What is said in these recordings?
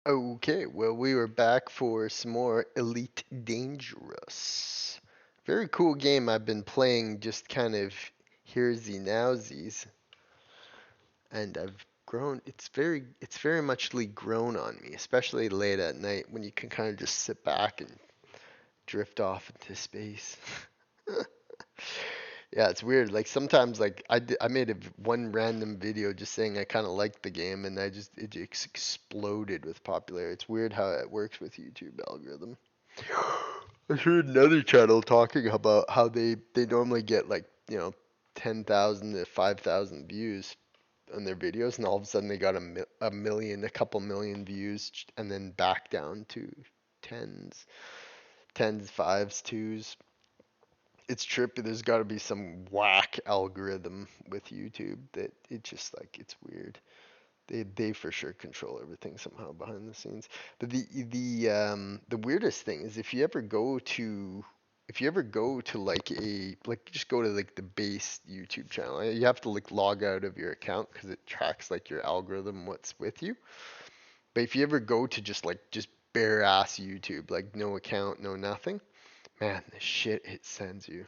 Okay, well, we were back for some more Elite Dangerous. Very cool game I've been playing, just kind of heresy nowsies, and I've grown. It's very muchly grown on me, especially late at night when you can kind of just sit back and drift off into space. Yeah, it's weird. Like sometimes, like I made one random video just saying I kind of liked the game, and it just exploded with popularity. It's weird how it works with YouTube algorithm. I heard another channel talking about how they normally get like 10,000 to 5,000 views on their videos, and all of a sudden they got a million, a couple million views, and then back down to tens, tens, fives, twos. It's trippy. There's got to be some whack algorithm with YouTube that it just like it's weird. They for sure control everything somehow behind the scenes. But the weirdest thing is if you ever go to like just go to like the base YouTube channel. You have to like log out of your account because it tracks like your algorithm what's with you. But if you ever go to just bare ass YouTube, like no account, no nothing, man, the shit it sends you.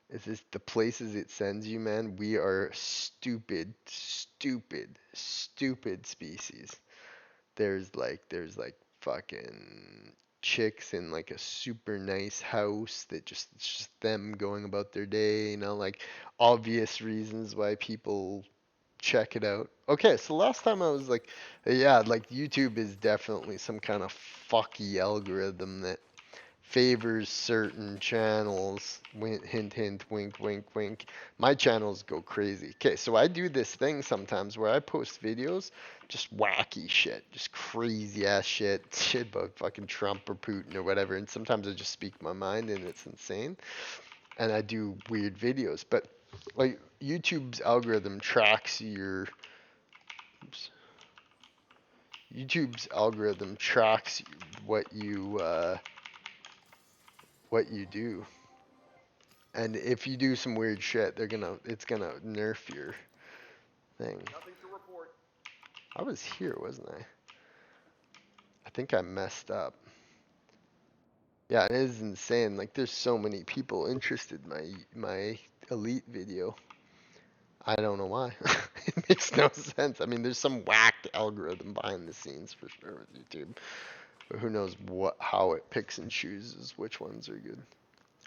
It's just the places it sends you, man. We are stupid, stupid, stupid species. There's like fucking chicks in like a super nice house that just it's just them going about their day, like obvious reasons why people check it out. Okay, so last time I was like, yeah, like YouTube is definitely some kind of fucky algorithm that favors certain channels. Hint, hint, wink, wink, wink. My channels go crazy. Okay, so I do this thing sometimes where I post videos, just wacky shit, just crazy ass shit, shit about fucking Trump or Putin or whatever. And sometimes I just speak my mind and it's insane. And I do weird videos, but like YouTube's algorithm tracks your. Oops, YouTube's algorithm tracks what you do. And if you do some weird shit, it's gonna nerf your thing. I was here, wasn't I? I think I messed up. Yeah, it is insane. Like there's so many people interested in my elite video. I don't know why. It makes no sense. I mean, there's some whacked algorithm behind the scenes for sure with YouTube. But who knows how it picks and chooses which ones are good.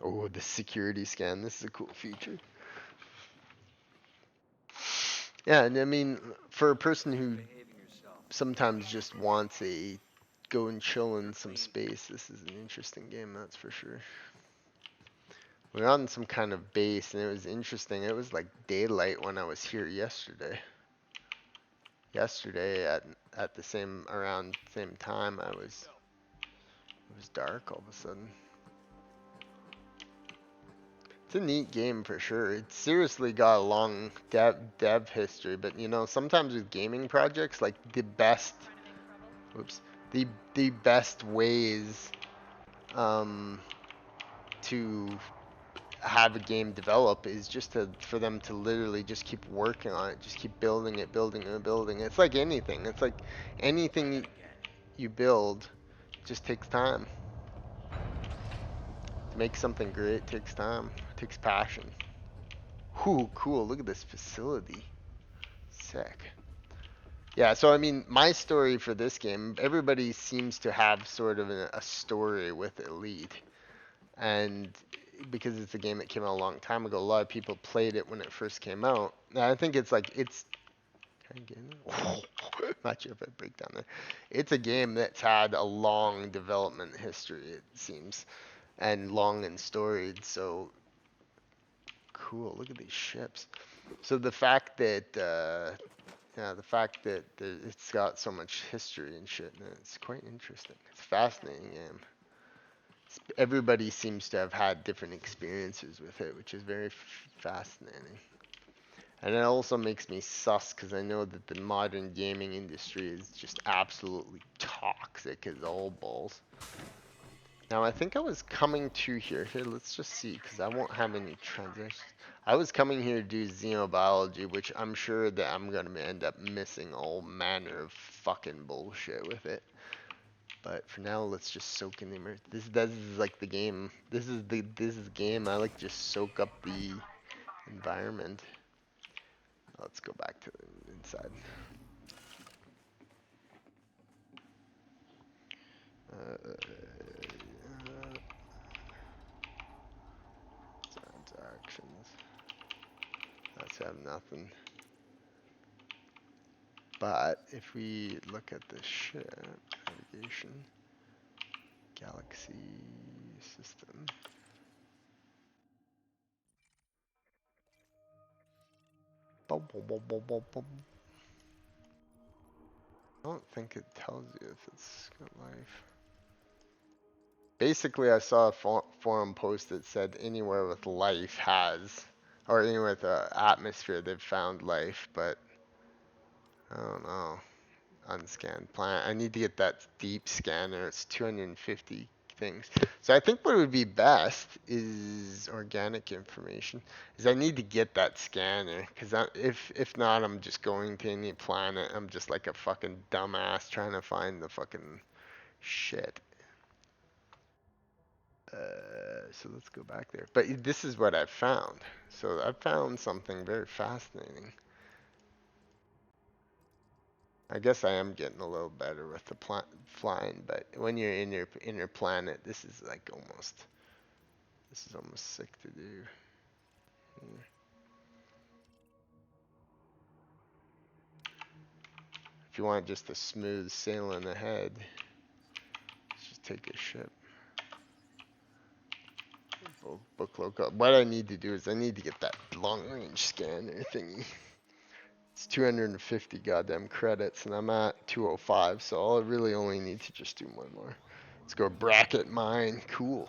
Oh, the security scan. This is a cool feature. Yeah, and I mean, for a person who sometimes just wants a go and chill in some space, this is an interesting game, that's for sure. We are on some kind of base, and it was interesting. It was like daylight when I was here yesterday. Yesterday at the same around same time, it was dark all of a sudden. It's a neat game for sure. It's seriously got a long dev history, but sometimes with gaming projects, like whoops, the best ways um, to have a game develop is just for them to literally just keep working on it, just keep building it, building it, building it. It's like anything. It's like anything you build just takes time. To make something great takes time. It takes passion. Ooh, cool. Look at this facility. Sick. Yeah, so I mean, my story for this game, everybody seems to have sort of a story with Elite. And because it's a game that came out a long time ago, a lot of people played it when it first came out. And I think it's can I get in there? Not sure if I break down there. It's a game that's had a long development history, it seems, and long and storied. So cool. Look at these ships. So the fact that it's got so much history and shit, it's quite interesting. It's a fascinating game. Everybody seems to have had different experiences with it, which is very fascinating. And it also makes me sus because I know that the modern gaming industry is just absolutely toxic as all balls. Now I think I was coming to here. Here, let's just see, because I won't have any transactions. I was coming here to do xenobiology, which I'm sure that I'm gonna end up missing all manner of fucking bullshit with it. But for now, let's just soak in the this is like the game. This is the game. I like just soak up the environment. Let's go back to the inside. Uh, transactions. Let's have nothing. But if we look at this shit, navigation, galaxy system. Boom, boom, boom, boom, boom, boom. I don't think it tells you if it's got life. Basically, I saw a forum post that said anywhere with life has, or anywhere with atmosphere, they've found life, but I don't know. Unscanned planet. I need to get that deep scanner. It's 250 things. So I think what would be best is organic information. Is I need to get that scanner, because if not, I'm just going to any planet. I'm just like a fucking dumbass trying to find the fucking shit. So let's go back there. But this is what I've found. So I found something very fascinating. I guess I am getting a little better with the flying, but when you're in your inner planet, this is almost sick to do. Here. If you want just a smooth sailing ahead, just take a ship. Book local. What I need to do is I need to get that long range scanner thingy. It's 250 goddamn credits, and I'm at 205, so I'll really only need to just do one more. Let's go bracket mine. Cool.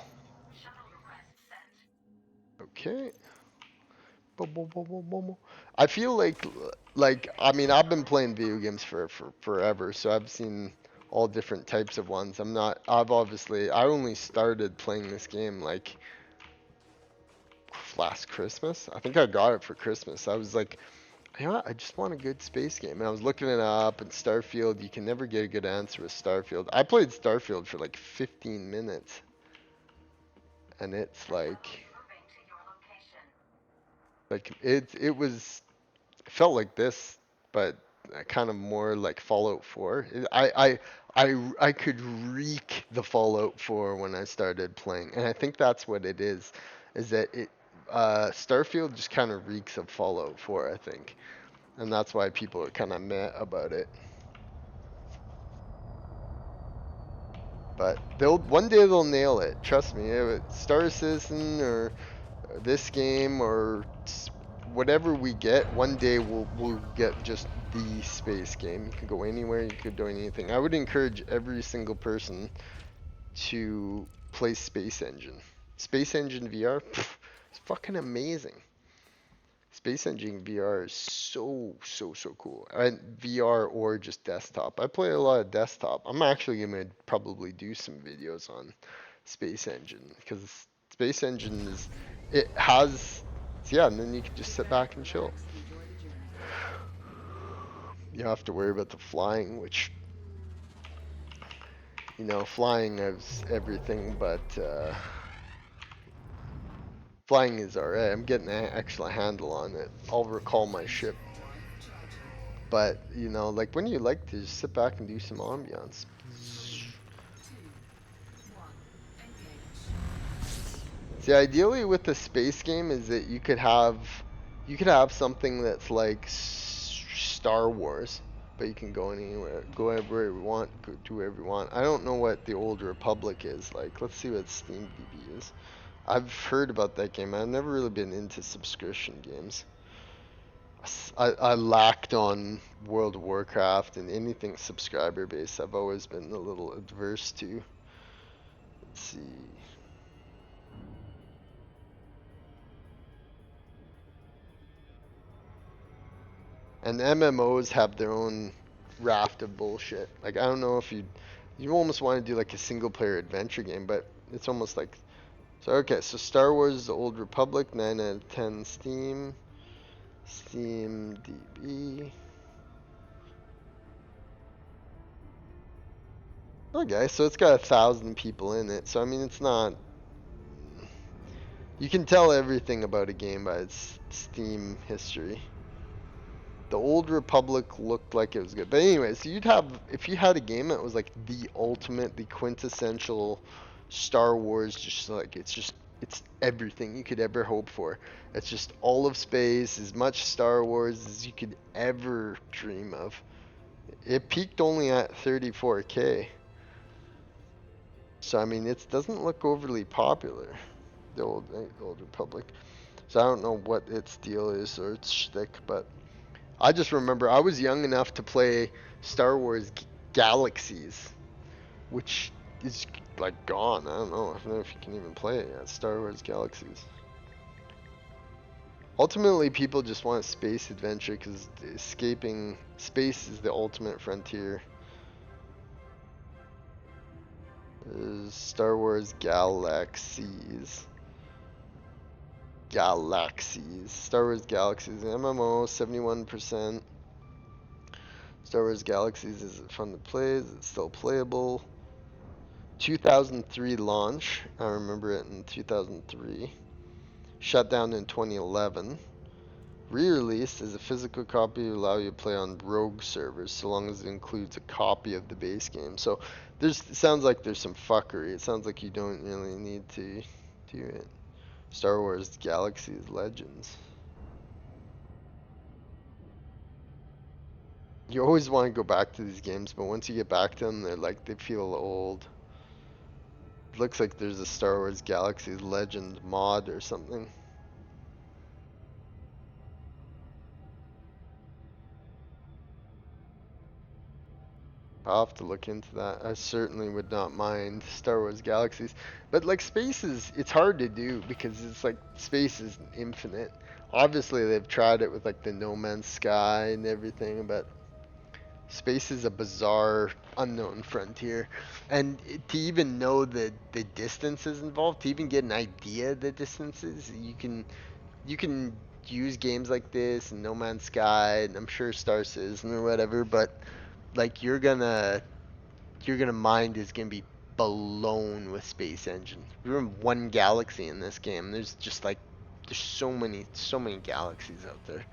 Okay. I feel like I mean I've been playing video games for forever, so I've seen all different types of ones. I only started playing this game like last Christmas. I think I got it for Christmas. I was like, you know what? I just want a good space game. And I was looking it up, and Starfield, you can never get a good answer with Starfield. I played Starfield for like 15 minutes, and it's like it felt like this, but kind of more like Fallout 4. I could reek the Fallout 4 when I started playing, and I think that's what it is that Starfield just kind of reeks of Fallout 4, I think, and that's why people are kind of meh about it. But one day they'll nail it. Trust me. Star Citizen or this game or whatever we get, one day we'll get just the space game. You can go anywhere, you could do anything. I would encourage every single person to play Space Engine. Space Engine VR, it's fucking amazing. Space Engine VR is so cool. And VR or just desktop. I play a lot of desktop. I'm actually gonna probably do some videos on Space Engine because Space Engine it has yeah, and then you can just sit back and chill. You don't have to worry about the flying, which flying is everything, but flying is alright. I'm getting an actual handle on it. I'll recall my ship. But, like when you like to just sit back and do some ambiance. See, ideally with the space game is that you could have something that's like Star Wars, but you can go anywhere, go everywhere you want, do whatever you want. I don't know what the Old Republic is like. Let's see what Steam DB is. I've heard about that game. I've never really been into subscription games. I lacked on World of Warcraft and anything subscriber based. I've always been a little adverse to. Let's see. And MMOs have their own raft of bullshit. Like I don't know if you almost want to do like a single player adventure game, but It's almost like so. Okay, so Star Wars: The Old Republic, 9 out of 10 Steam. Steam DB. Okay, so it's got 1,000 people in it. So I mean, it's not. You can tell everything about a game by its Steam history. The Old Republic looked like it was good, but anyways, so you'd have if you had a game that was like the ultimate, the quintessential Star Wars, just like it's everything you could ever hope for. It's just all of space, as much Star Wars as you could ever dream of. It peaked only at 34K. So I mean, it doesn't look overly popular, the old Republic. So I don't know what its deal is or its shtick, but I just remember I was young enough to play Star Wars Galaxies, which is like gone. I don't know. I don't know if you can even play it yet. Star Wars Galaxies. Ultimately, people just want a space adventure because escaping space is the ultimate frontier. Star Wars Galaxies. Galaxies. Star Wars Galaxies. MMO, 71%. Star Wars Galaxies, is it fun to play? Is it still playable? 2003 launch. I remember it in 2003. Shut down in 2011. Re-released as a physical copy to allow you to play on rogue servers so long as it includes a copy of the base game. So it sounds like there's some fuckery. It sounds like you don't really need to do it. Star Wars Galaxies Legends. You always want to go back to these games, but once you get back to them, they feel old. It looks like there's a Star Wars Galaxies Legends mod or something. I'll have to look into that. I certainly would not mind Star Wars Galaxies. But like space it's hard to do because it's like space is infinite. Obviously they've tried it with like the No Man's Sky and everything, but space is a bizarre unknown frontier. And to even know the distances involved, to even get an idea of the distances, you can use games like this and No Man's Sky and I'm sure Star Citizen or whatever, but like your mind is gonna be blown with space engine. We're in one galaxy in this game. There's so many galaxies out there.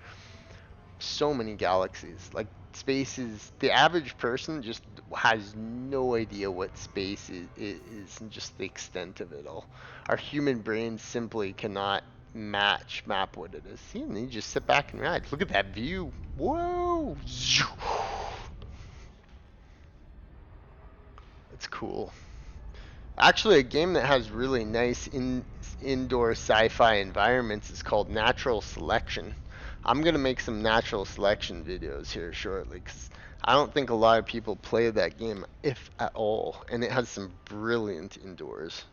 So many galaxies. Like space is the average person just has no idea what space is and just the extent of it all. Our human brains simply cannot map what it is. See, and then you just sit back and ride. Look at that view. Whoa! It's cool. Actually, a game that has really nice indoor sci-fi environments is called Natural Selection. I'm gonna make some natural selection videos here shortly because I don't think a lot of people play that game, if at all, and it has some brilliant indoors.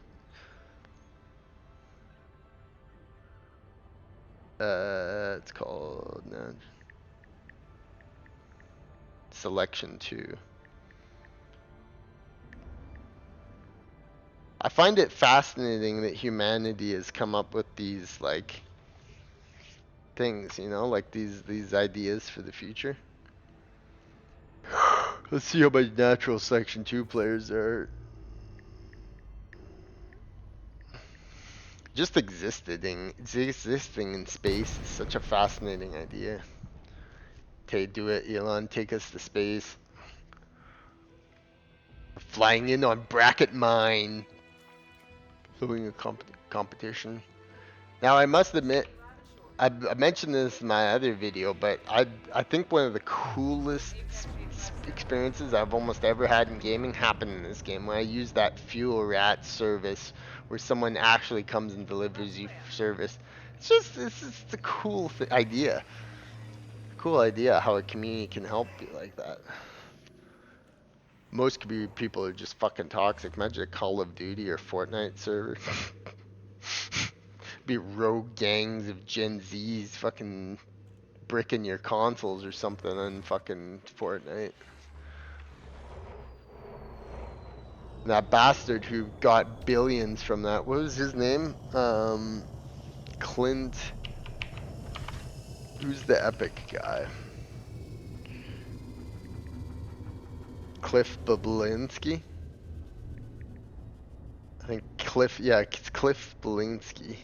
It's called Selection 2. I find it fascinating that humanity has come up with these like things, like these ideas for the future. Let's see how many natural section 2 players there are. Just existing in space is such a fascinating idea. Okay, do it, Elon. Take us to space. Flying in on bracket mine. Doing a competition. Now, I must admit, I mentioned this in my other video, but I think one of the coolest experiences I've almost ever had in gaming happened in this game when I used that fuel rat service where someone actually comes and delivers you service. It's a cool idea. Cool idea how a community can help you like that. Most community people are just fucking toxic. Imagine a Call of Duty or Fortnite server. Be rogue gangs of Gen Zs fucking bricking your consoles or something on fucking Fortnite. That bastard who got billions from that. What was his name? Clint. Who's the epic guy? Cliff Bablinski? I think Cliff. Yeah, it's Cliff Bablinski.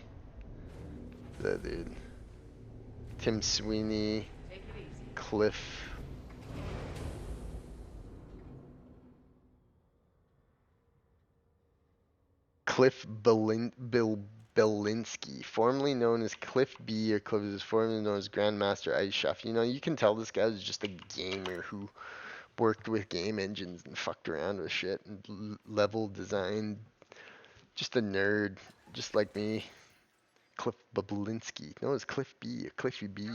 The dude. Tim Sweeney. Cliff. Belinsky, formerly known as Cliff B, or Cliff is formerly known as Grandmaster Ice Chef. You know, you can tell this guy was just a gamer who worked with game engines and fucked around with shit and level design. Just a nerd, just like me. Cliff Belinsky. No, it's Cliff B, or Cliffy B.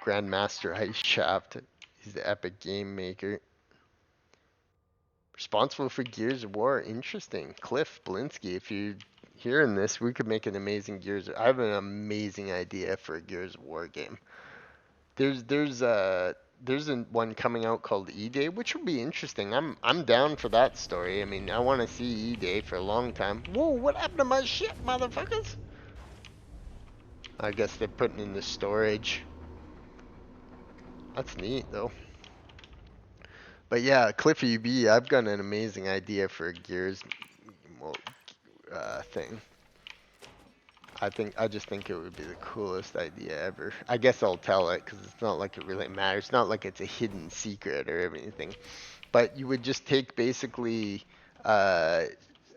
Grandmaster Ice Shaft. He's the epic game maker. Responsible for Gears of War. Interesting. Cliff Blinsky. If you're hearing this, we could make an amazing Gears. I have an amazing idea for a Gears of War game. There's one coming out called E-Day, which will be interesting. I'm down for that story. I mean, I want to see E-Day for a long time. Whoa, what happened to my shit, motherfuckers? I guess they're putting in the storage. That's neat though. But yeah, Cliffy B, I've got an amazing idea for a Gears thing. I just think it would be the coolest idea ever. I guess I'll tell it because it's not like it really matters. It's not like it's a hidden secret or anything. But you would just take basically uh,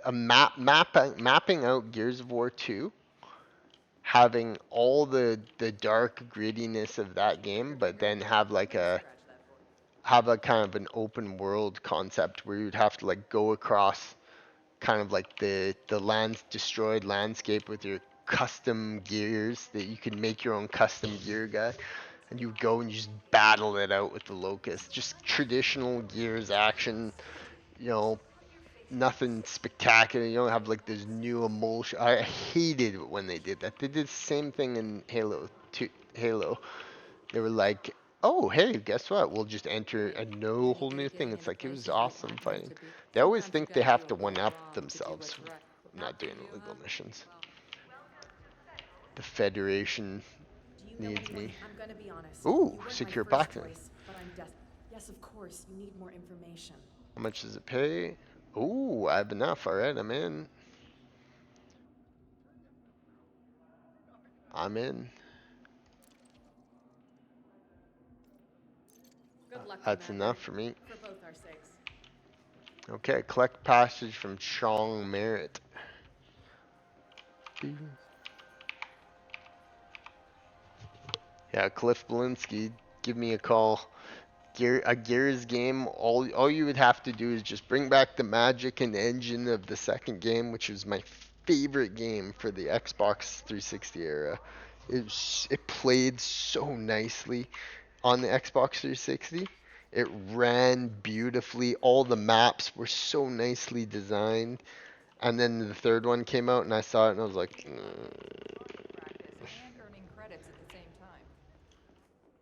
a mapping out Gears of War 2, having all the dark grittiness of that game, but then have a kind of an open world concept where you'd have to like go across kind of like the lands destroyed landscape with your custom gears that you can make your own custom gear guy, and you go and you just battle it out with the locust. Just traditional Gears action, you know, nothing spectacular. You don't have like this new emulsion. I hated it when they did that. They did the same thing in Halo 2. Halo. They were like, oh, hey, guess what? We'll just enter a no whole new thing. It's like, it was awesome fighting. They always think they have to one up themselves. I'm not doing illegal missions. The Federation needs me. I'm gonna be honest. Ooh, You weren't my secure first packet. choice, but I'm yes, of course. You need more information. How much does it pay? Ooh, I have enough. All right, I'm in. I'm in. Good luck, That's Commander. enough for me. For both our sakes. Okay, collect passage from Chong Merritt. Yeah, Cliff Belinsky, give me a call. A Gears game, all you would have to do is just bring back the magic and engine of the second game, which was my favorite game for the Xbox 360 era. It played so nicely on the Xbox 360. It ran beautifully. All the maps were so nicely designed. And then the third one came out, and I saw it, and I was like,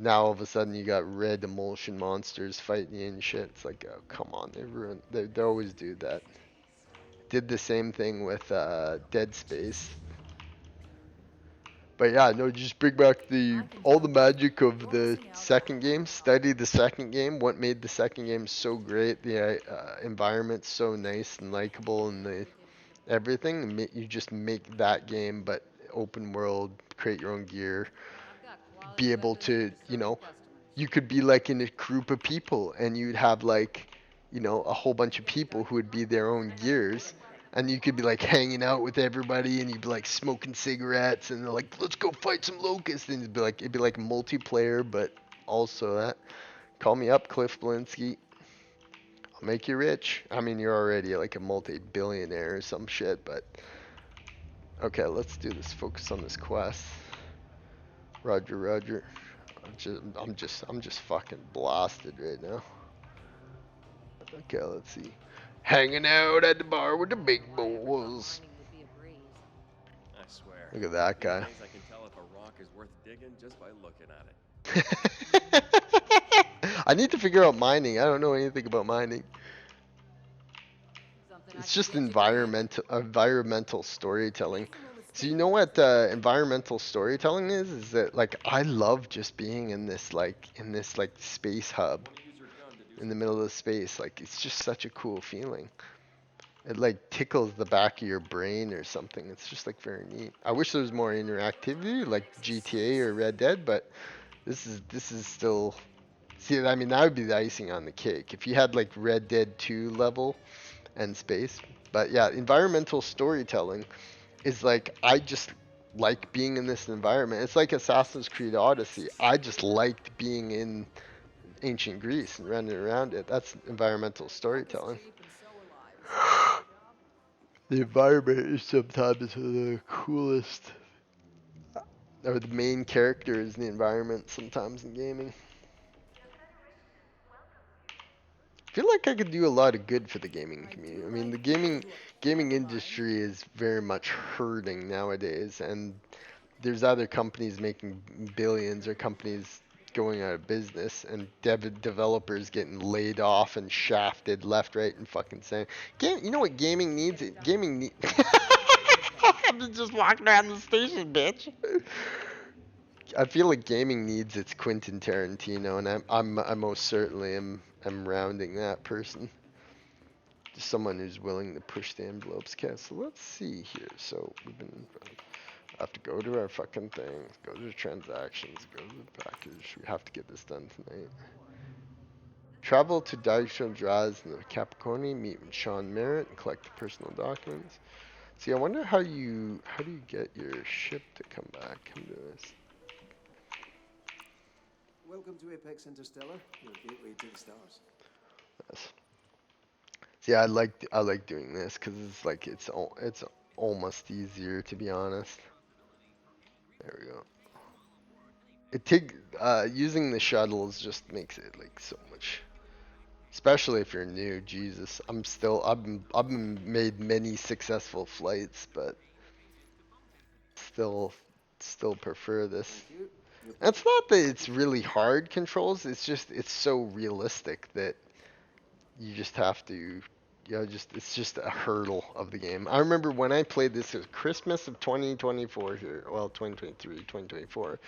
now all of a sudden you got red emulsion monsters fighting you and shit. It's like, oh, come on, they ruined. They always do that. Did the same thing with Dead Space. But yeah, no, just bring back all the magic of the second game. Study the second game. What made the second game so great? The environment so nice and likable, and the everything. You just make that game, but open world. Create your own gear. Be able to, you could be like in a group of people, and you'd have like, a whole bunch of people who would be their own gears, and you could be like hanging out with everybody, and you'd be like smoking cigarettes, and they're like, let's go fight some locusts, and it'd be like multiplayer, but also that. Call me up, Cliff Blinsky. I'll make you rich. I mean, you're already like a multi-billionaire or some shit, but okay, let's do this. Focus on this quest. Roger, Roger. I'm just fucking blasted right now. Okay, let's see. Hanging out at the bar with the big boys. I swear. Look at that guy. These days I can tell if a rock is worth digging just by looking at it. I need to figure out mining. I don't know anything about mining. It's should just get you going. environmental storytelling. Make no So you mistake know about what it. environmental storytelling is? Is that like I love just being in this space You hub want to use your gun to do in the some middle of killing. the space. Like it's just such a cool feeling. It like tickles the back of your brain or something. It's just like very neat. I wish there was more interactivity like GTA or Red Dead, but this is still. See, I mean, that would be the icing on the cake. If you had like Red Dead 2 level and space. But yeah, environmental storytelling is like I just like being in this environment. It's like Assassin's Creed Odyssey. I just liked being in ancient Greece and running around it. That's environmental Pulp is storytelling. cheap and so are lives. Got a job? The environment is sometimes the coolest, or the main character is the environment sometimes in gaming. I feel like I could do a lot of good for the gaming I community. do I mean, like the people gaming who are gaming colorblind. industry is very much hurting nowadays, and there's other companies making billions or companies going out of business, and developers getting laid off and shafted left, right, and fucking center. You know what gaming needs? Get it done. Gaming need. I'm just walking around the station, bitch. I feel like gaming needs its Quentin Tarantino, and I most certainly am rounding that person. Just someone who's willing to push the envelopes. Okay, so let's see here. So we've been. I have to go to our fucking things, go to the transactions, go to the package. We have to get this done tonight. Travel to Daisho Draz in the Capricorni, meet with Sean Merritt, and collect the personal documents. See, I wonder how do you get your ship to come back? Come to this. Welcome to Apex Interstellar, your gateway to the stars. Yes. See, I like doing this because it's like it's almost easier to be honest. There we go. It take using the shuttles just makes it like so much, especially if you're new. Jesus, I've been made many successful flights, but still still prefer this. Thank you. Your And it's not that it's really hard controls. It's just it's so realistic that you just have to. Just it's just a hurdle of the game. I remember when I played this, it was Christmas of 2024 here. Well, 2023, 2024.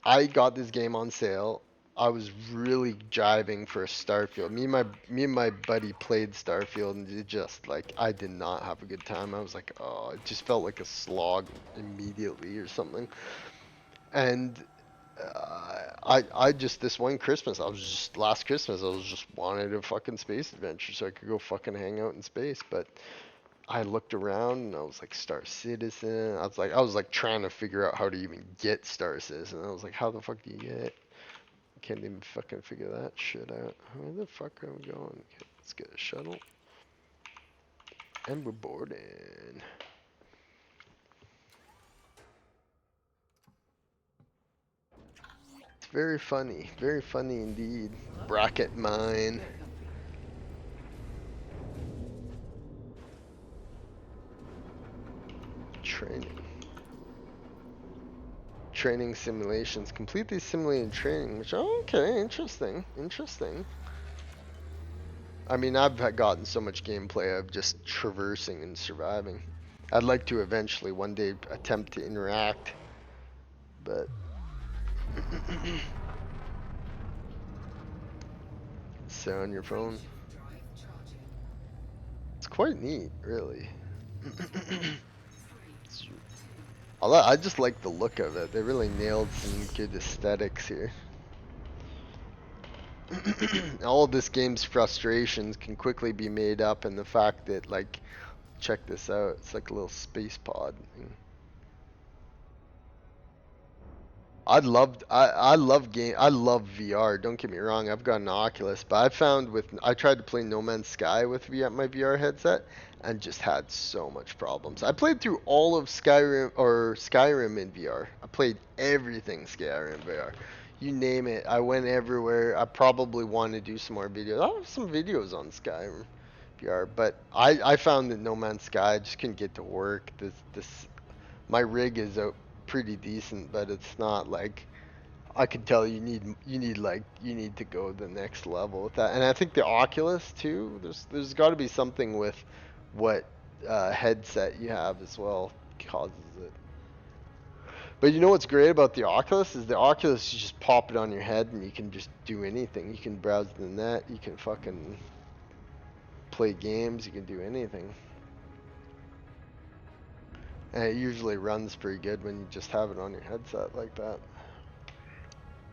I got this game on sale. I was really jiving for a Starfield. Me and my buddy played Starfield, and it just like I did not have a good time. I was like, oh, it just felt like a slog immediately or something. And I just this one Christmas, I was just last Christmas, I was just wanted a fucking space adventure so I could go fucking hang out in space. But I looked around and I was like Star Citizen. I was like trying to figure out how to even get Star Citizen. I was like, how the fuck do you get it? Can't even fucking figure that shit out. Where the fuck are we going? Okay, let's get a shuttle. And we're boarding. It's very funny indeed. Bracket mine. Training. Training simulations. Completely simulated training, which, oh, okay, interesting. Interesting. I mean, I've gotten so much gameplay of just traversing and surviving. I'd like to eventually one day attempt to interact, but sit on your phone. It's quite neat, really. I just like the look of it. They really nailed some good aesthetics here. All of this game's frustrations can quickly be made up in the fact that, like, check this out. It's like a little space pod thing. I love VR. Don't get me wrong. I've got an Oculus, but I found I tried to play No Man's Sky with my VR headset and just had so much problems. I played through all of Skyrim in VR. I played everything Skyrim VR. You name it. I went everywhere. I probably want to do some more videos. I have some videos on Skyrim VR, but I found that No Man's Sky just couldn't get to work. This my rig is out pretty decent, but it's not like I can tell you need to go the next level with that. And I think the Oculus too. There's got to be something with what headset you have as well causes it. But you know what's great about the Oculus is the Oculus, you just pop it on your head and you can just do anything. You can browse the net, you can fucking play games, you can do anything. And it usually runs pretty good when you just have it on your headset like that.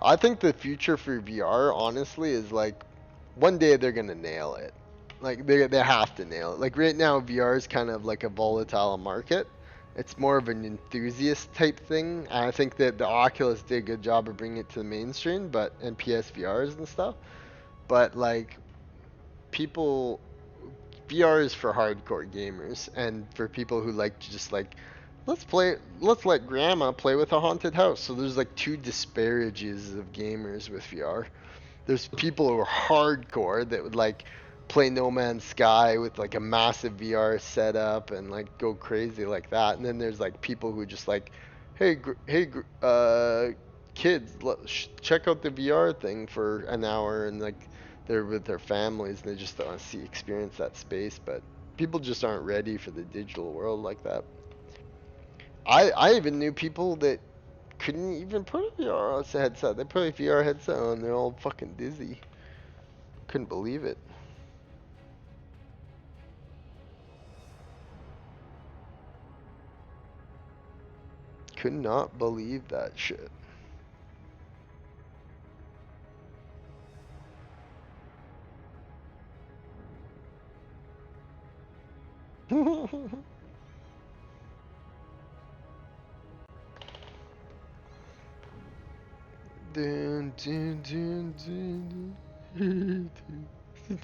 I think the future for VR, honestly, is like one day they're gonna nail it. Like they have to nail it. Like right now, VR is kind of like a volatile market. It's more of an enthusiast type thing. And I think that the Oculus did a good job of bringing it to the mainstream, but and PSVRs and stuff. But like people, VR is for hardcore gamers and for people who like to just like let's let grandma play with a haunted house. So there's like two disparages of gamers with VR. There's people who are hardcore that would like play No Man's Sky with like a massive VR setup and like go crazy like that. And then there's like people who just like, kids, check out the VR thing for an hour, and like they're with their families and they just want to see experience that space. But people just aren't ready for the digital world like that. I even knew people that couldn't even put a VR headset. They put a VR headset on, they're all fucking dizzy. Couldn't believe it. Could not believe that shit. Dun, dun, dun, dun, dun. Dun,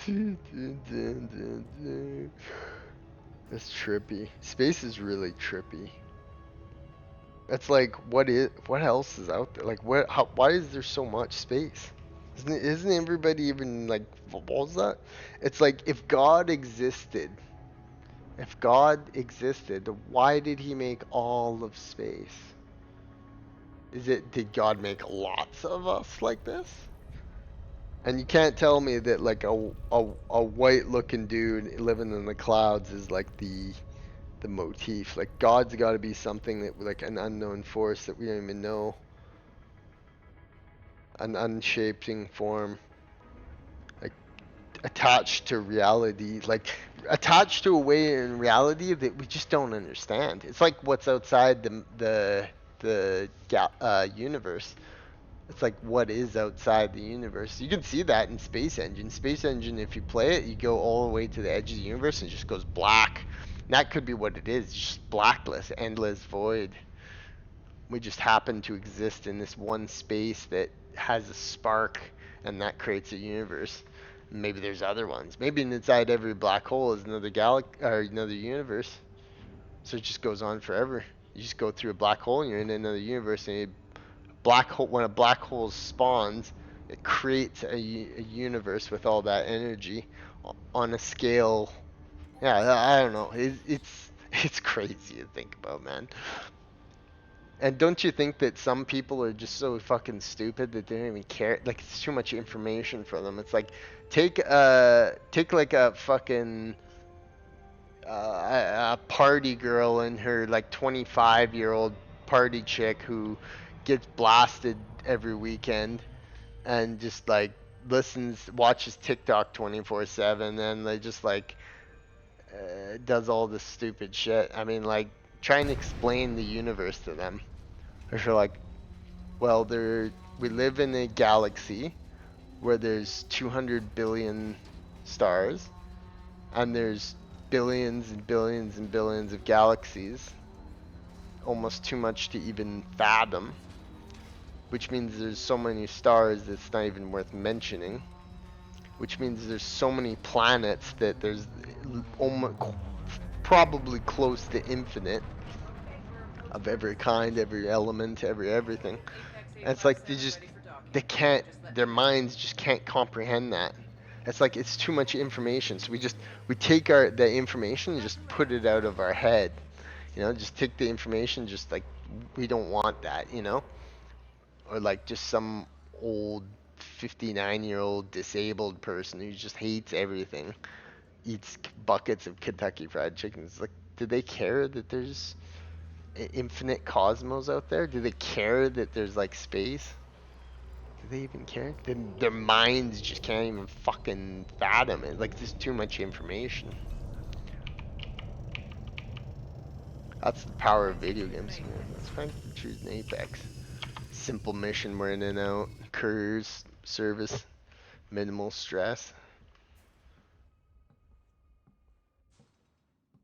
dun, dun, dun, dun. That's trippy. Space is really trippy. It's like what else is out there? Like why is there so much space? Isn't everybody even like balls that? It's like if God existed, why did he make all of space? Did God make lots of us like this? And you can't tell me that like a white looking dude living in the clouds is like the motif. Like God's got to be something that like an unknown force that we don't even know, an unshaping form, like attached to reality, like attached to a way in reality that we just don't understand. It's like what's outside the universe. It's like what is outside the universe. You can see that in Space Engine. Space Engine, if you play it, you go all the way to the edge of the universe and it just goes black. And that could be what it is, just blackless, endless void. We just happen to exist in this one space that has a spark, and that creates a universe. Maybe there's other ones. Maybe inside every black hole is another or another universe. So it just goes on forever. You just go through a black hole and you're in another universe, and black hole when a black hole spawns, it creates a universe with all that energy on a scale. Yeah, I don't know. It's crazy to think about, man. And don't you think that some people are just so fucking stupid that they don't even care? Like it's too much information for them. It's like take like a fucking a party girl and her like 25-year-old party chick who gets blasted every weekend and just like watches TikTok 24/7, and they just like does all this stupid shit. I mean, like trying to explain the universe to them. They're like, well, we live in a galaxy where there's 200 billion stars, and there's billions and billions and billions of galaxies, almost too much to even fathom, which means there's so many stars that it's not even worth mentioning, which means there's so many planets that there's almost probably close to infinite of every kind, every element, everything. And it's like they can't, their minds just can't comprehend that. It's like it's too much information. So we take the information and just put it out of our head. Just take the information, just like we don't want that. Or like just some old 59-year-old disabled person who just hates everything. eats buckets of Kentucky Fried Chicken. It's like, do they care that there's infinite cosmos out there? Do they care that there's like space? Do they even care? Then their minds just can't even fucking fathom it. Like, there's too much information. That's the power of video games, man. That's why I'm choosing Apex. Simple mission, we're in and out. Couriers, service, minimal stress.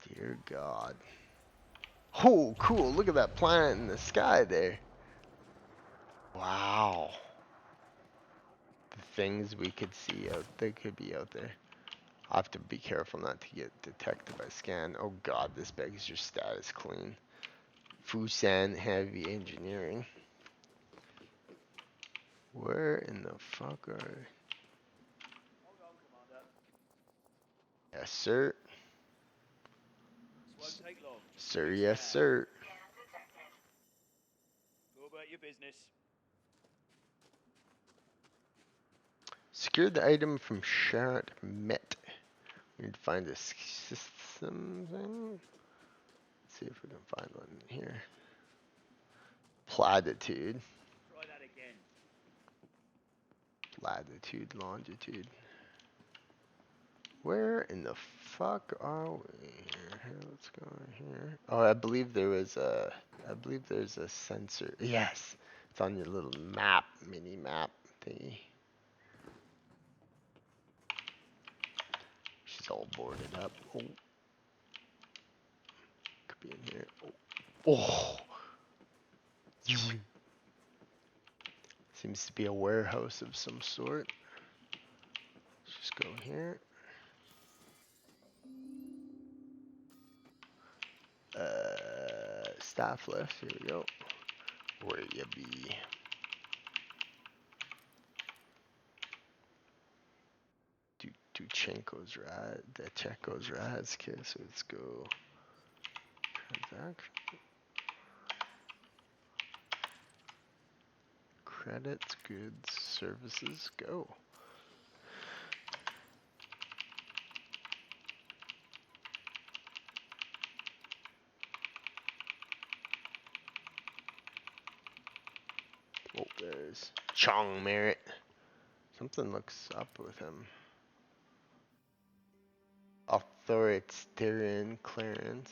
Dear God. Oh, cool. Look at that planet in the sky there. Wow. The things we could see out they could be out there. I have to be careful not to get detected by scan. Oh God, this begs your status clean. Fusan heavy engineering. Where in the fuck are? Yes, sir. This won't take long. Just Sir, release yes, now. sir. Go about your business. Secured the item from Sharat Met. We need to find a system thing. Let's see if we can find one here. Platitude. Try that again. Latitude, longitude. Where in the fuck are we? Here, let's go here. Oh, I believe there's a sensor. Yes, it's on your little map, mini map thingy. She's all boarded up. Oh, could be in here. Oh, oh. Seems to be a warehouse of some sort. Let's just go here. Staff list. Here we go. Where you be? Duchenko's rad. Dachenko's rads. Okay, so let's go. Transaction. Credits, goods, services, go. Oh, there's Chong Merritt. Something looks up with him. Authoritarian clearance.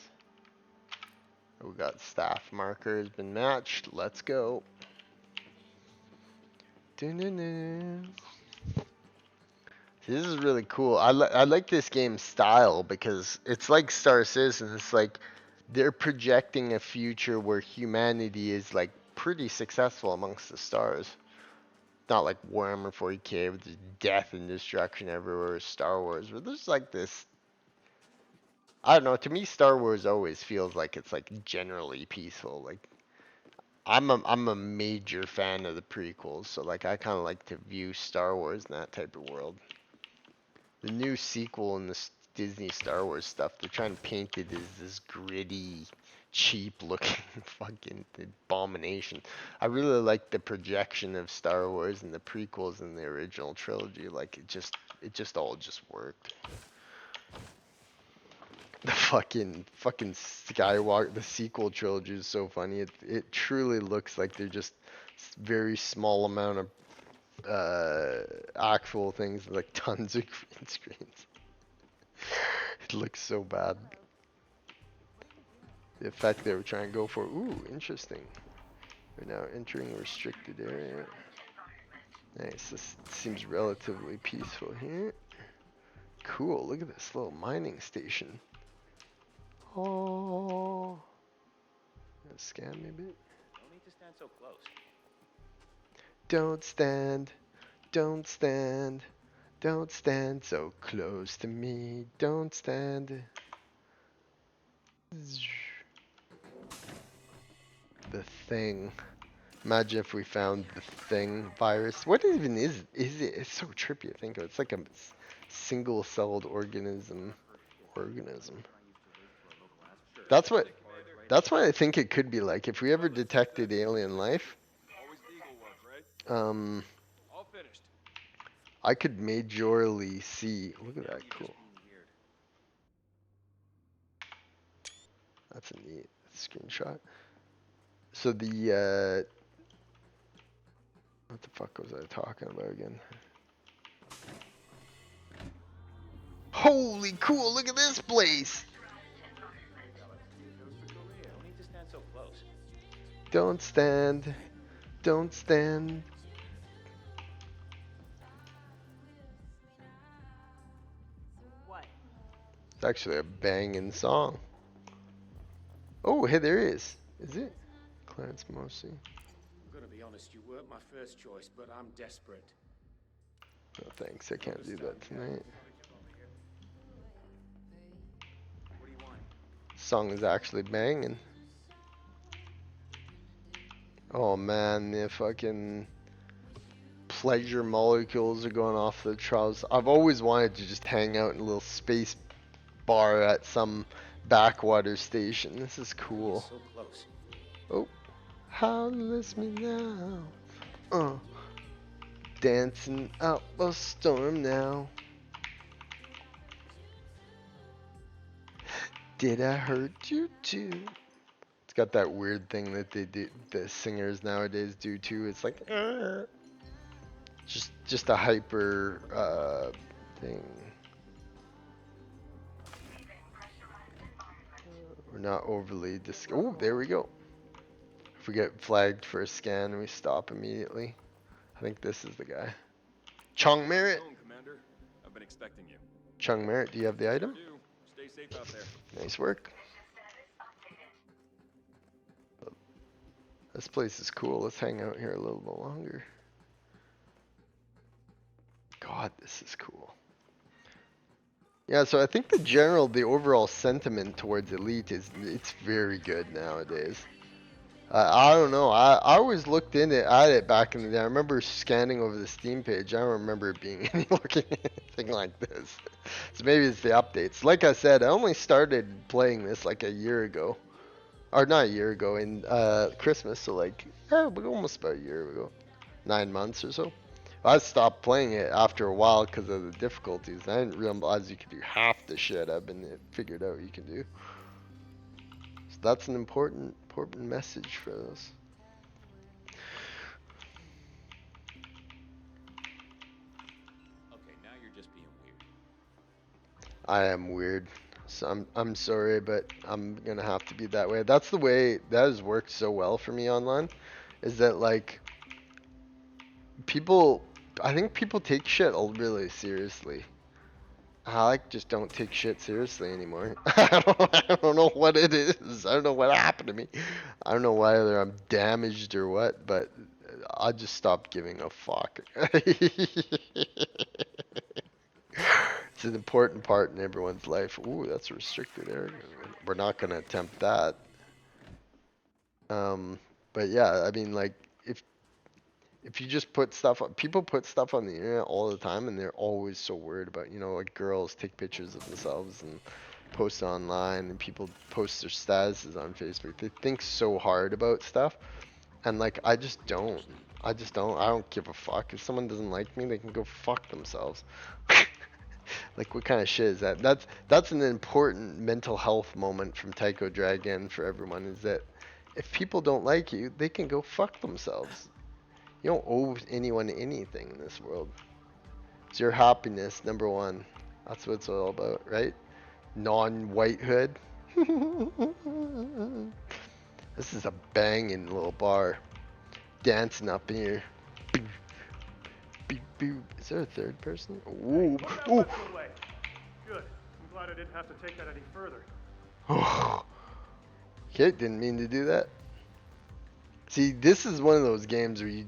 We got staff marker has been matched. Let's go. Dun-dun-dun. This is really cool. I like this game's style because it's like Star Citizen. It's like they're projecting a future where humanity is like pretty successful amongst the stars. Not like Warhammer 40k with just death and destruction everywhere, Star Wars, but there's like this. I don't know. To me, Star Wars always feels like it's like generally peaceful. Like I'm a major fan of the prequels, so like I kind of like to view Star Wars in that type of world. The new sequel in this Disney Star Wars stuff, they're trying to paint it as this gritty, cheap looking fucking abomination. I really like the projection of Star Wars and the prequels and the original trilogy. Like it just all just worked. The fucking Skywalker, the sequel trilogy is so funny. It truly looks like they're just very small amount of actual things, like tons of green screens. It looks so bad. The effect they were trying to go for. Ooh, interesting. We're now entering a restricted area. Nice. This seems relatively peaceful here. Cool. Look at this little mining station. Oh. Scan me a bit. No need to stand so close. Don't stand. Don't stand. Don't stand so close to me. Don't stand. The thing. Imagine if we found the thing virus. What even is it? It's so trippy to think of. It's like a single-celled organism. That's what. That's what I think it could be like. If we ever detected alien life, Always the eagle ones, right? um, All finished. I could majorly see. Look at that, cool. That's a neat screenshot. So the what the fuck was I talking about again? Holy cool! Look at this place. Don't need to stand so close. Don't stand. Don't stand. What? It's actually a banging song. Oh, hey, there he is. Is it? Clarence Mossy. I'm gonna be honest, you weren't my first choice, but I'm desperate. No thanks, I can't do that tonight. What do you want? Song is actually banging. Oh man, the fucking pleasure molecules are going off the charts. I've always wanted to just hang out in a little space bar at some backwater station. This is cool. So close. Oh, how miss me now? Dancing up a storm now. Did I hurt you too? It's got that weird thing that they do, the singers nowadays do too. It's like, just a hyper thing. We're not overly oh, there we go. If we get flagged for a scan, we stop immediately. I think this is the guy. Chung Merritt. Commander. I've been expecting you. Chung Merritt, do you have the item? Do. Stay safe out there. Nice work. This place is cool. Let's hang out here a little bit longer. God, this is cool. Yeah, so I think the overall sentiment towards Elite it's very good nowadays. I don't know. I always looked at it back in the day. I remember scanning over the Steam page. I don't remember it being looking anything like this. So maybe it's the updates. Like I said, I only started playing this like a year ago. Or not a year ago, in Christmas. So like, almost about a year ago. 9 months or so. I stopped playing it after a while because of the difficulties. I didn't realize you could do half the shit I've been figured out you can do. So that's an important message for us. Okay, now you're just being weird. I am weird. So I'm sorry, but I'm gonna have to be that way. That's the way that has worked so well for me online. Is that like people? I think people take shit really seriously. I like just don't take shit seriously anymore. I don't know what it is. I don't know what happened to me. I don't know whether I'm damaged or what, but I just stopped giving a fuck. It's an important part in everyone's life. Ooh, that's a restricted area. We're not gonna attempt that. But yeah, I mean, like, if you just put stuff on, people put stuff on the internet all the time, and they're always so worried about, like girls take pictures of themselves and post online, and people post their statuses on Facebook. They think so hard about stuff, and like, I just don't. I don't give a fuck. If someone doesn't like me, they can go fuck themselves. Like, what kind of shit is that? That's an important mental health moment from Tycho Dragon for everyone, is that if people don't like you, they can go fuck themselves. You don't owe anyone anything in this world. It's your happiness, number one. That's what it's all about, right? Non-whitehood. This is a banging little bar. Dancing up in here. Beep, beep, beep. Is there a third person? Ooh. Ooh. Good. I'm glad I didn't have to take that any further. Okay, didn't mean to do that. See, this is one of those games where you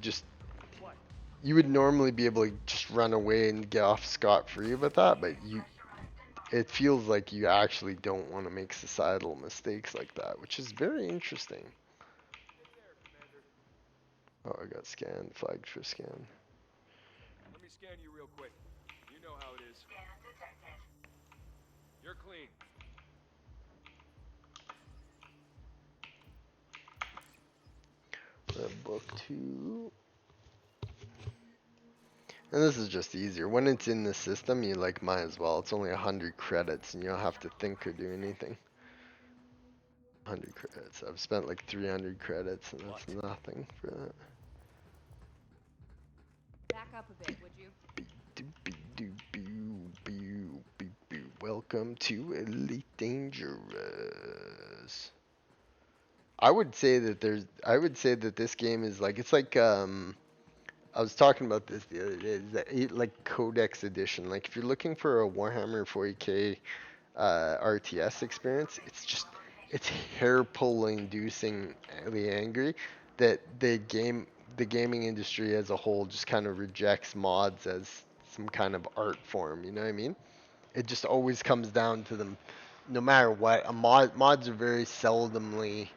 would normally be able to just run away and get off scot-free with that, but it feels like you actually don't want to make societal mistakes like that, which is very interesting. Oh, I got scanned, flagged for scan. Let me scan you real quick. You know how it is. You're clean. Book 2. And this is just easier. When it's in the system, you like might as well. It's only 100 credits and you don't have to think or do anything. 100 credits. I've spent like 300 credits, and that's What? nothing for that. Back up a bit, would you? Welcome to Elite Dangerous. I would say that this game is like, it's like, I was talking about this the other day, is that like Codex Edition. Like if you're looking for a Warhammer 40k RTS experience, it's hair pulling inducingly angry that the gaming industry as a whole just kind of rejects mods as some kind of art form. You know what I mean? It just always comes down to them, no matter what. Mods are very seldomly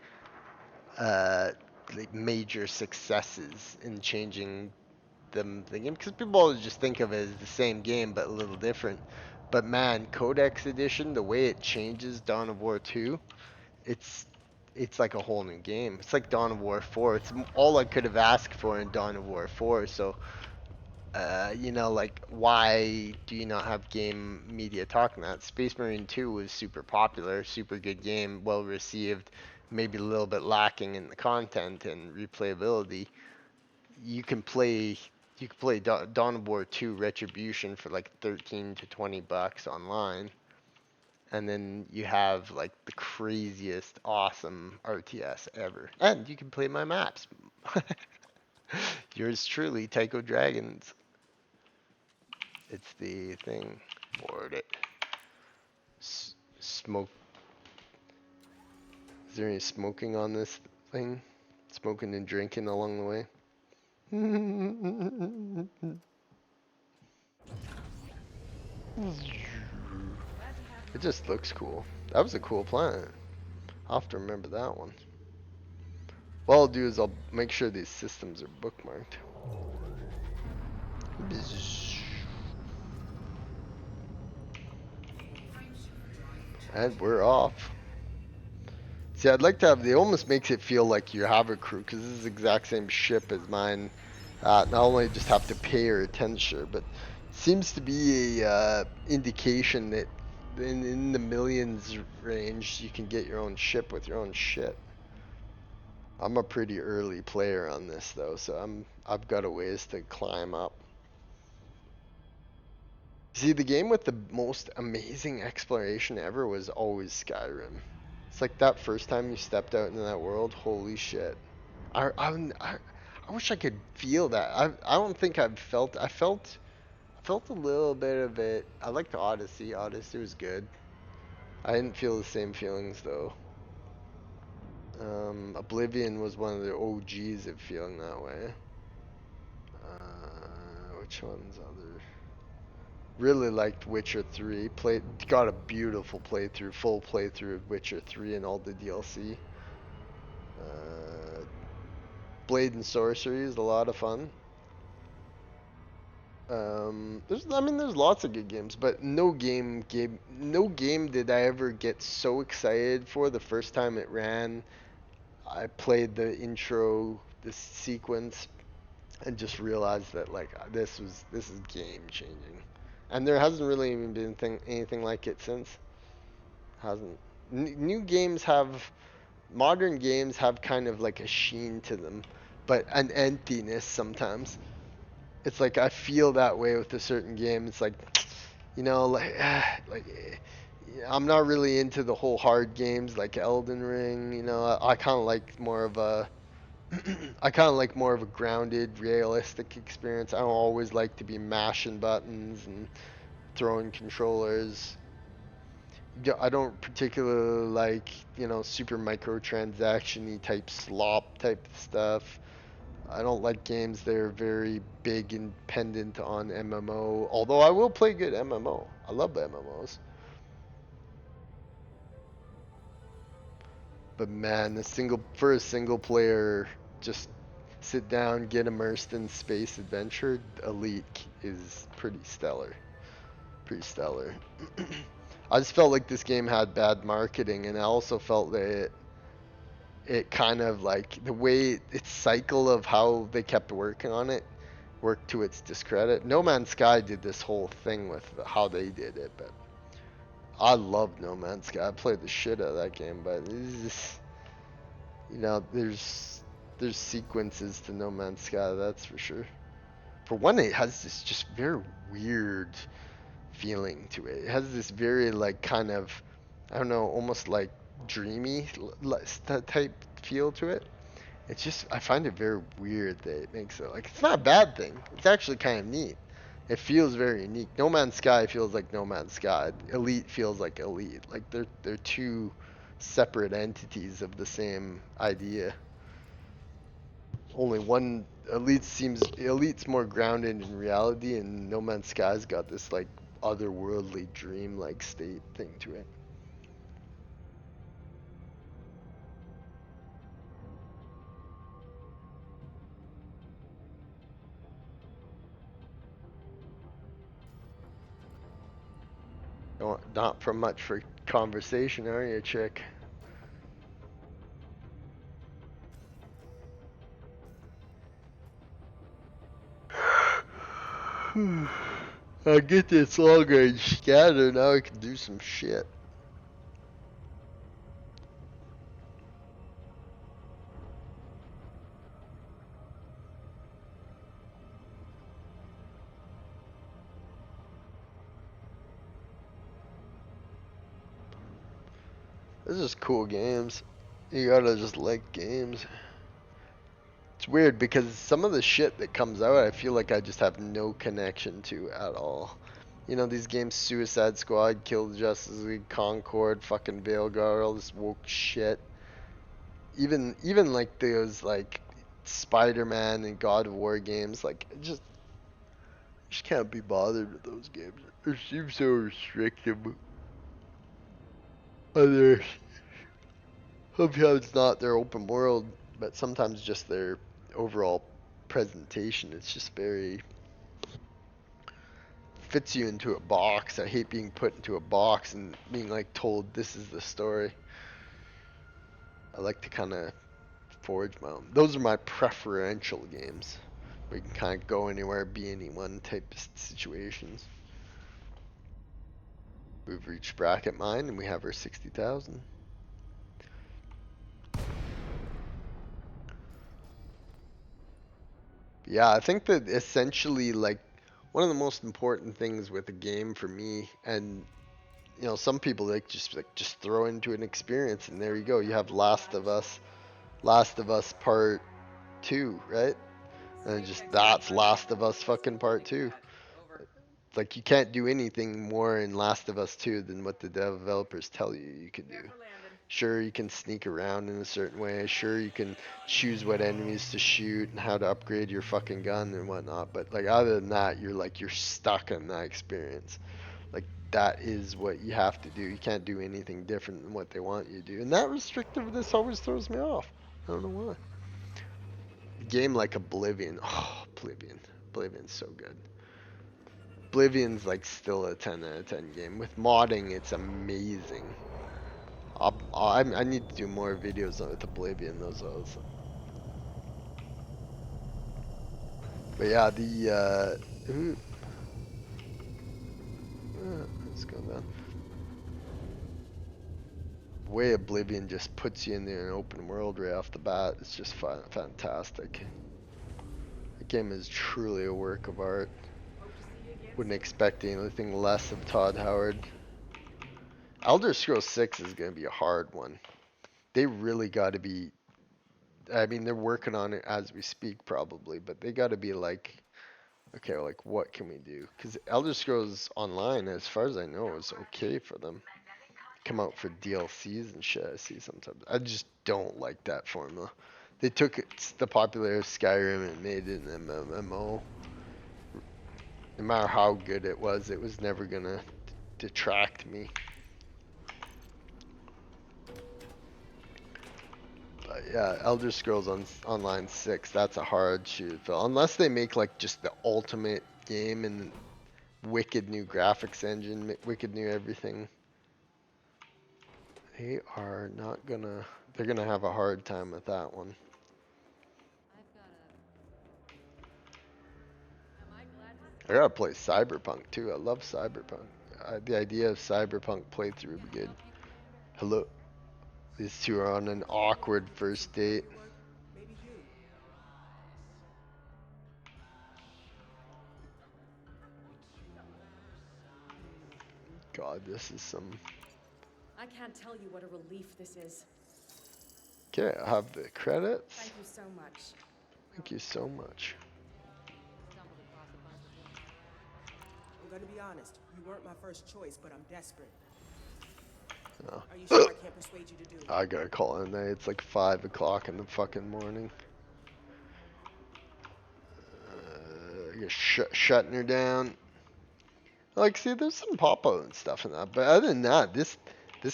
uh, like major successes in changing the game, because people always just think of it as the same game but a little different. But man, Codex Edition, the way it changes Dawn of War 2, it's it's like a whole new game. It's like Dawn of War 4. It's all I could have asked for in Dawn of War 4. So, like, why do you not have game media talking that? Space Marine 2 was super popular, super good game, well received, maybe a little bit lacking in the content and replayability. you can play you can play Dawn of War 2 Retribution for like 13 to 20 bucks online, and then you have like the craziest awesome RTS ever, and you can play my maps. Yours truly, Tycho Dragons. It's the thing. Board it. Smoke. Is there any smoking on this thing? Smoking and drinking along the way? It just looks cool. That was a cool planet. I'll have to remember that one. What I'll do is I'll make sure these systems are bookmarked. And we're off. See, I'd like to have, it almost makes it feel like you have a crew, because this is the exact same ship as mine. Not only just have to pay her attention, but seems to be a indication that in the millions range, you can get your own ship with your own shit. I'm a pretty early player on this though, so I've got a ways to climb up. See, the game with the most amazing exploration ever was always Skyrim. It's like that first time you stepped out into that world, holy shit. I wish I could feel that. I don't think I felt a little bit of it. I liked Odyssey. Odyssey was good. I didn't feel the same feelings though. Oblivion was one of the OGs of feeling that way. Which one's other? Really liked Witcher 3. Got a beautiful playthrough, full playthrough of Witcher 3 and all the DLC. Blade and Sorcery is a lot of fun. There's lots of good games, but no game did I ever get so excited for the first time it ran. I played the intro, this sequence, and just realized that like this is game changing, and there hasn't really even been anything like it since. Hasn't. New games have Modern games have kind of like a sheen to them, but an emptiness sometimes. It's like I feel that way with a certain game. It's like, I'm not really into the whole hard games like Elden Ring. I kind of like more of a I kind of like more of a grounded, realistic experience. I don't always like to be mashing buttons and throwing controllers. Yeah, I don't particularly like, super microtransaction-y type slop type stuff. I don't like games that are very big and dependent on MMO, although I will play good MMO. I love MMOs. But man, for a single player, just sit down, get immersed in space adventure, Elite is pretty stellar. Pretty stellar. I just felt like this game had bad marketing, and I also felt that it kind of like the way its cycle of how they kept working on it worked to its discredit. No Man's Sky did this whole thing with how they did it, but I love No Man's Sky. I played the shit out of that game, but You know, there's sequences to No Man's Sky, that's for sure. For one, it has this just very weird feeling to it. It has this very like kind of, I don't know, almost like dreamy type feel to it. It's just I find it very weird that it makes it like it's not a bad thing. It's actually kind of neat. It feels very unique. No Man's Sky feels like No Man's Sky. Elite feels like Elite. Like they're two separate entities of the same idea. Only one Elite's more grounded in reality, and No Man's Sky's got this like otherworldly dream-like state thing to it. Not from much for conversation, are you, chick? I get this long range scatter, now I can do some shit. This is cool games. You gotta just like games. It's weird because some of the shit that comes out, I feel like I just have no connection to at all. You know, these games, Suicide Squad, Kill the Justice League, Concord, fucking Veilguard, all this woke shit. Even like those like Spider-Man and God of War games, like just can't be bothered with those games. They seem so restrictive. Others, sometimes not their open world, but sometimes just their overall presentation. It's just very fits you into a box. I hate being put into a box and being like told this is the story. I like to kind of forge my own. Those are my preferential games. Where you can kind of go anywhere, be anyone type of situations. We've reached bracket mine and we have our 60,000. Yeah, I think that essentially like one of the most important things with a game for me, and you know, some people like just throw into an experience and there you go. You have Last of Us Part 2, right? And just that's Last of Us fucking Part 2. Like you can't do anything more in Last of Us 2 than what the developers tell you can do. Sure, you can sneak around in a certain way. Sure, you can choose what enemies to shoot and how to upgrade your fucking gun and whatnot. But like other than that, you're stuck in that experience. Like that is what you have to do. You can't do anything different than what they want you to do. And that restrictiveness always throws me off. I don't know why. A game like Oblivion. Oh, Oblivion. Oblivion's so good. Oblivion's like still a 10 out of 10 game. With modding, it's amazing. I need to do more videos with Oblivion. Those. But yeah, let's go down. The way Oblivion just puts you in an open world right off the bat, it's just fantastic. The game is truly a work of art. Wouldn't expect anything less of Todd Howard. Elder Scrolls 6 is going to be a hard one. They really got to be. I mean, they're working on it as we speak, probably, but they got to be like, okay, like what can we do? Because Elder Scrolls Online, as far as I know, is okay for them. Come out for DLCs and shit. I see sometimes. I just don't like that formula. They took the popular Skyrim and made it an MMO. No matter how good it was never gonna detract me. But yeah, Elder Scrolls Online 6, that's a hard shoot. Unless they make like just the ultimate game and wicked new graphics engine, wicked new everything. They are not gonna, they're gonna have a hard time with that one. I gotta play Cyberpunk too. I love Cyberpunk. The idea of Cyberpunk playthrough would be good. Hello. These two are on an awkward first date. Maybe you. God, this is some. I can't tell you what a relief this is. Okay, I have the credits. Thank you so much. Thank you so much. Stumbled across a bunch of bookmarks. I'm gonna be honest. You weren't my first choice, but I'm desperate. Oh. Are you sure I can't persuade you to do it? I gotta call it a night. It's like 5 o'clock in the fucking morning. Just shutting her down. Like, see, there's some pop-out and stuff in that, but other than that, this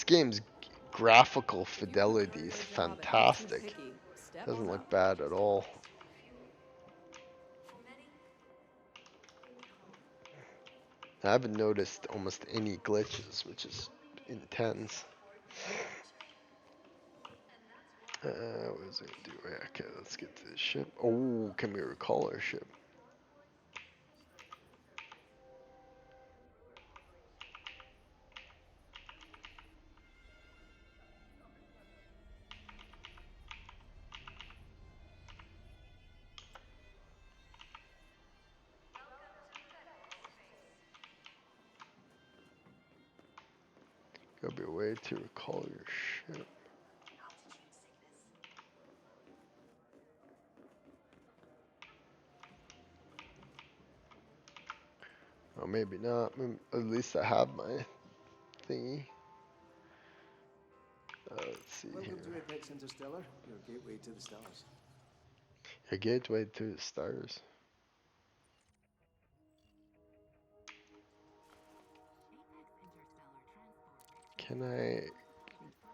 game's graphical If you have a fidelity is courier job and you're too fantastic. picky, step Doesn't on look up. bad at all. I haven't noticed almost any glitches, which is intense. What was it do? Okay, let's get to the ship. Oh, can we recall our ship? Gotta be a way to recall your ship. Or maybe not. Maybe, at least I have my thingy. Let's see Welcome here. to Apex Interstellar, your gateway to the stars. A gateway to the stars. Can I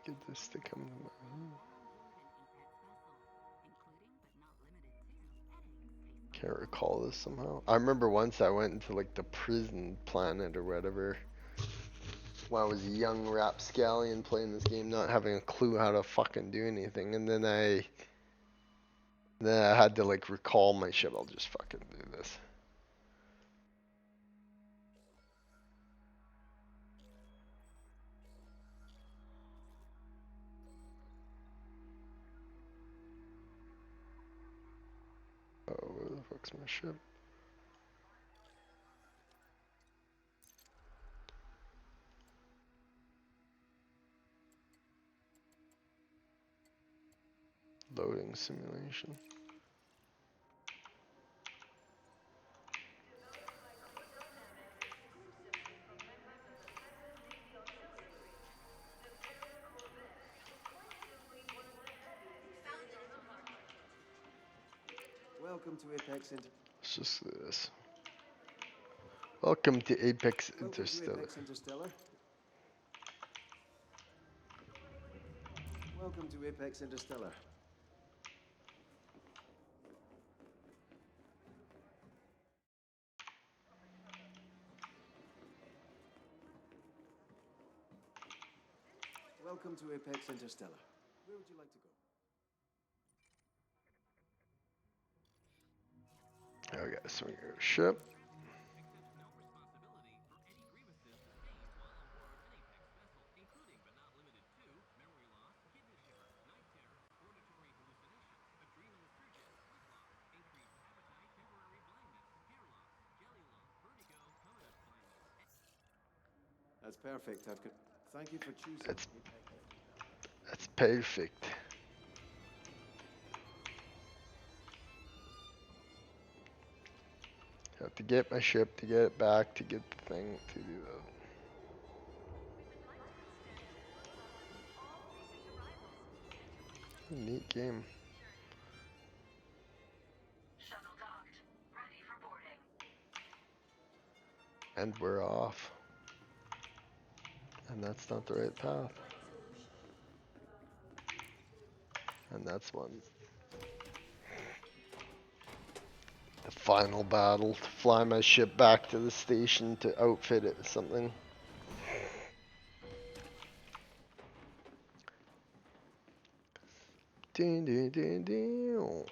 get this to come to my... Can't recall this somehow. I remember once I went into like the prison planet or whatever when I was a young rapscallion playing this game, not having a clue how to fucking do anything, and then I had to like recall my ship. I'll just fucking do this. Oh, where the fuck's my ship? Loading simulation. Welcome to Apex Inter. Let's just do this. Welcome to Apex Welcome to Interstellar. Apex Interstellar. Welcome to Apex Interstellar. Welcome to Apex Interstellar. Where would you like to go? Okay, so we go ship. That's perfect. Thank you for choosing. That's perfect. Have to get my ship to get it back to get the thing to do that. Neat game. And we're off. And that's not the right path. And that's one. The final battle to fly my ship back to the station to outfit it with something. Ding, ding, ding, ding.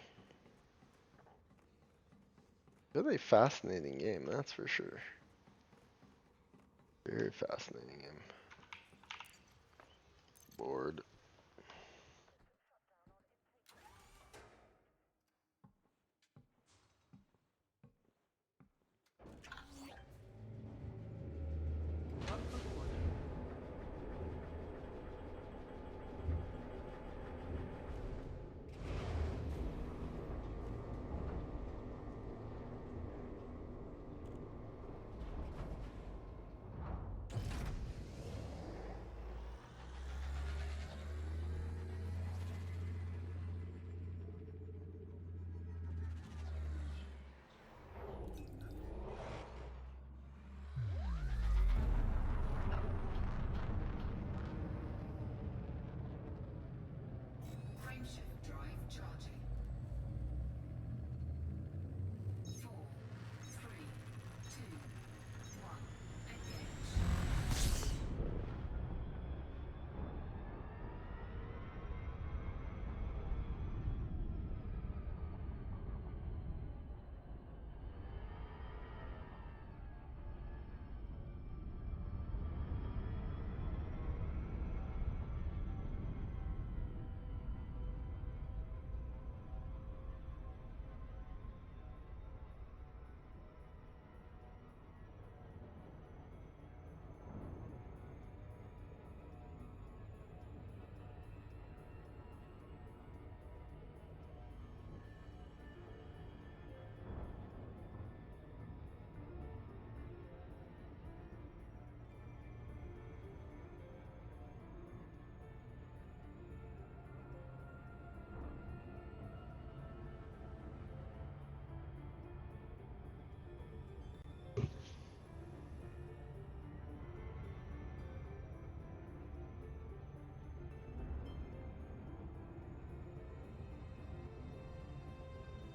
Really fascinating game, that's for sure. Very fascinating game. Bored.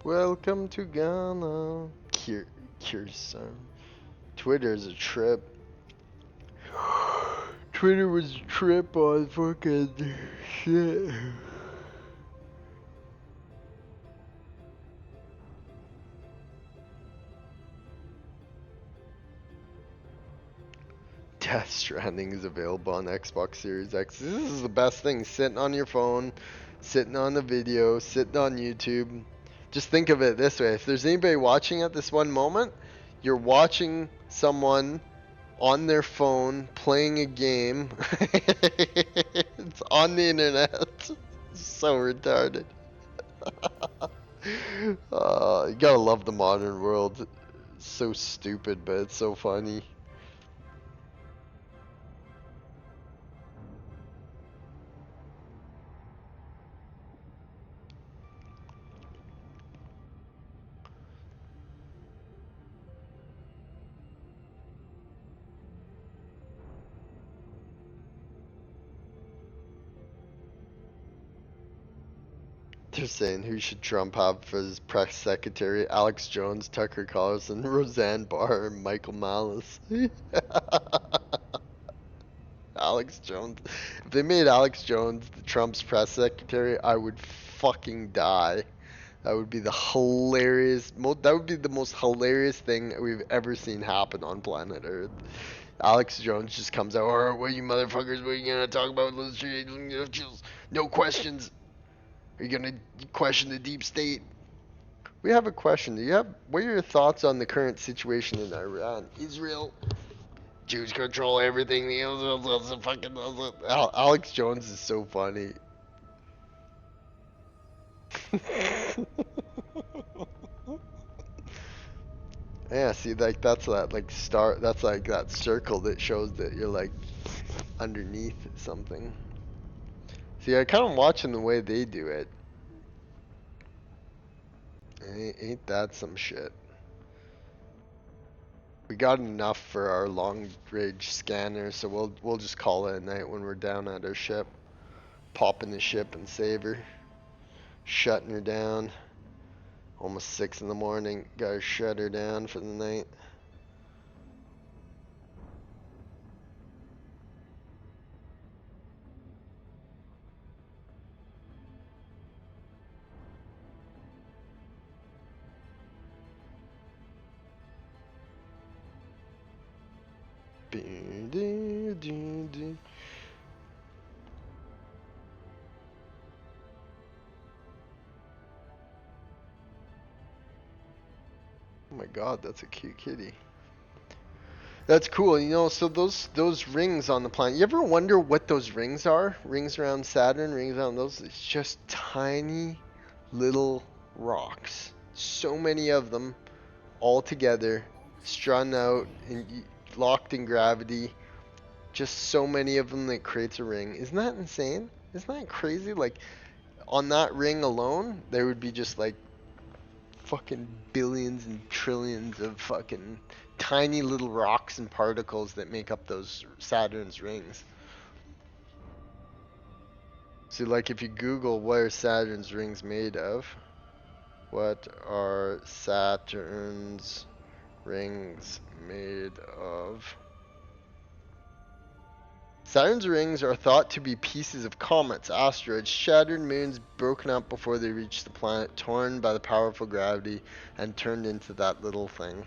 Welcome to Ghana. Kyrgyzstan. Twitter's a trip. Twitter was a trip on fucking shit. Death Stranding is available on Xbox Series X. This is the best thing. Sitting on your phone, sitting on a video, sitting on YouTube. Just think of it this way. If there's anybody watching at this one moment, you're watching someone on their phone playing a game. It's on the internet. So retarded. You gotta love the modern world. It's so stupid, but it's so funny. They're saying who should Trump have for his press secretary? Alex Jones, Tucker Carlson, Roseanne Barr, and Michael Malice. Alex Jones. If they made Alex Jones the Trump's press secretary, I would fucking die. That would be the hilarious. That would be the most hilarious thing we've ever seen happen on planet Earth. Alex Jones just comes out, "Alright, what you motherfuckers? What are you gonna talk about? No questions. Are you gonna question the deep state?" We have a question. What are your thoughts on the current situation in Iran? Israel, Jews control everything. Alex Jones is so funny. Yeah, see, like that's that like star. That's like that circle that shows that you're like underneath something. See, I kind of watching the way they do it. Ain't that some shit? We got enough for our long range scanner, so we'll just call it a night when we're down at our ship, popping the ship and save her, shutting her down. Almost 6 in the morning. Gotta shut her down for the night. Oh my god, that's a cute kitty. That's cool. So those rings on the planet. You ever wonder what those rings are? Rings around Saturn, rings around those. It's just tiny little rocks. So many of them all together, strung out and locked in gravity. Just so many of them that creates a ring. Isn't that insane? Isn't that crazy? Like on that ring alone, there would be just like fucking billions and trillions of fucking tiny little rocks and particles that make up those Saturn's rings. See, like if you Google what are Saturn's rings made of, what are Saturn's rings made of? Saturn's rings are thought to be pieces of comets, asteroids, shattered moons broken up before they reach the planet, torn by the powerful gravity, and turned into that little thing.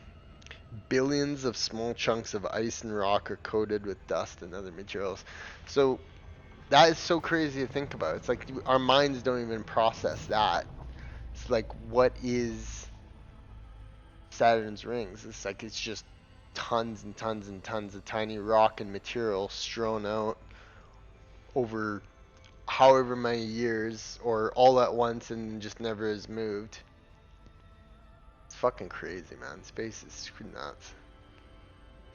Billions of small chunks of ice and rock are coated with dust and other materials. So that is so crazy to think about. It's like our minds don't even process that. It's like, what is Saturn's rings? It's like it's just tons and tons and tons of tiny rock and material strewn out over however many years or all at once and just never has moved. It's fucking crazy, man. Space is nuts.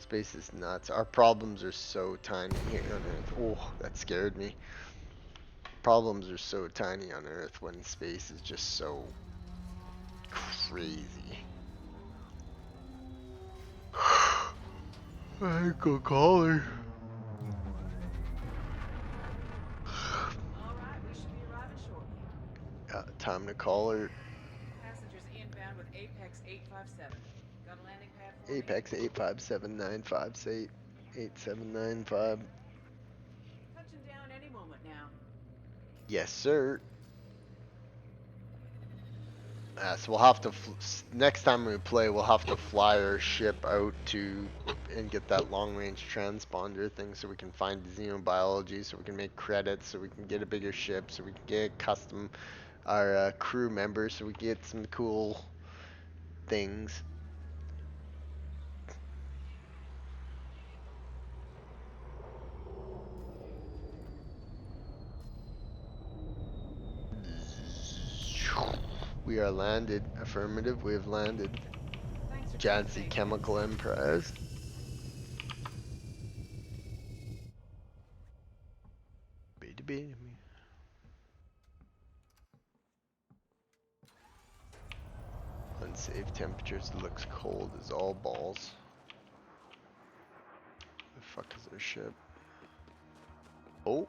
Space is nuts. Our problems are so tiny here on Earth. Oh, that scared me. Problems are so tiny on Earth when space is just so crazy. I go call her. All right, we should be arriving shortly. Time to call her. Passengers in 857. Got a landing pad for me? Apex 85795 8795. Touching down any moment now. Yes, sir. So we'll have to next time we play, we'll have to fly our ship out to and get that long-range transponder thing, so we can find xenobiology, so we can make credits, so we can get a bigger ship, so we can get custom our crew members, so we can get some cool things. We are landed. Affirmative. We have landed. Thanks for keeping Jancy things Chemical nice. Emprise. Unsafe temperatures. Looks cold as all balls. The fuck is their ship? Oh.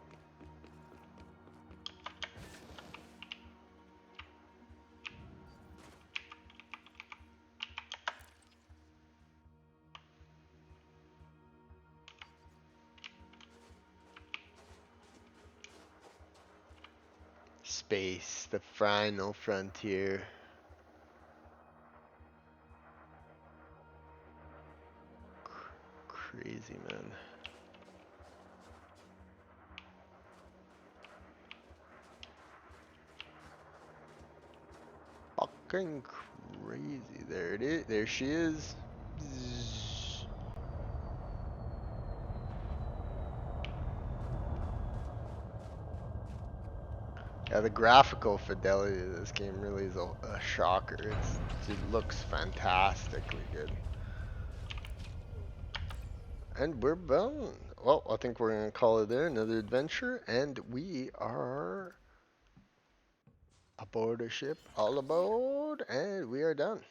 Space, the final frontier. Crazy, man. Fucking crazy. There it is. There she is. Zzz. Yeah, the graphical fidelity of this game really is a shocker. It looks fantastically good. And we're bound. Well, I think we're gonna call it there. Another adventure, and we are aboard a ship. All aboard, and we are done.